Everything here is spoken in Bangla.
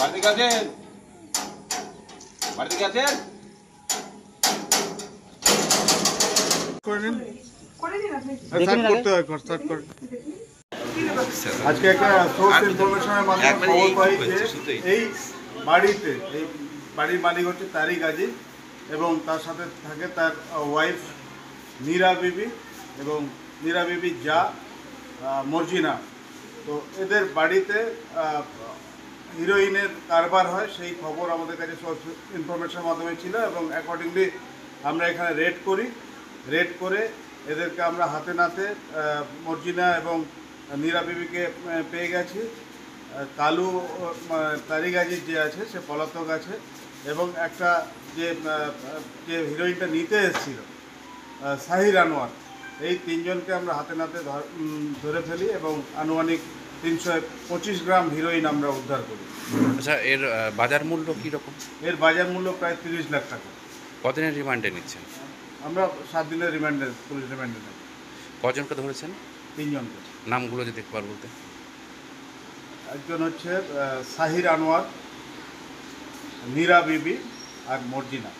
বাড়িতে আছেন? বাড়িতে আছেন? আজকে একটা সোর্স ইনফরমেশনের মাধ্যমে খবর পাই যে এই বাড়ির মালিক হচ্ছে তারিক গাজী এবং তার সাথে থাকে তার ওয়াইফ নীরা বিবি এবং নীরা বিবির যা মর্জিনা। তো এদের বাড়িতে হিরোইনের কারবার হয়, সেই খবর আমাদের কাছে সোর্স ইনফরমেশনের মাধ্যমে ছিল এবং অ্যাকর্ডিংলি আমরা এখানে রেড করে এদেরকে আমরা হাতে নাতে মর্জিনা এবং নীরা বিবিকে পেয়ে গেছি। কালু তারিক গাজীর যে আছে সে পলাতক আছে এবং একটা যে হিরোইনটা নিতে এসেছিল সাহির আনোয়ার, এই তিনজনকে আমরা হাতে নাতে ধরে ফেলি এবং আনুমানিক 325 গ্রাম হিরোইন আমরা উদ্ধার করি। আচ্ছা, এর বাজার মূল্য কীরকম? এর বাজার মূল্য প্রায় 30 লাখ টাকা। কদিনের রিমান্ডে নিচ্ছেন? আমরা 7 দিনের রিমান্ডে, পুলিশ রিমান্ডে নেব। কজনকে ধরেছেন? 3 জনকে। নামগুলো যদি একবার বলতে। একজন হচ্ছে সাহির আনোয়ার, নীরা বিবি আর মর্জিনা।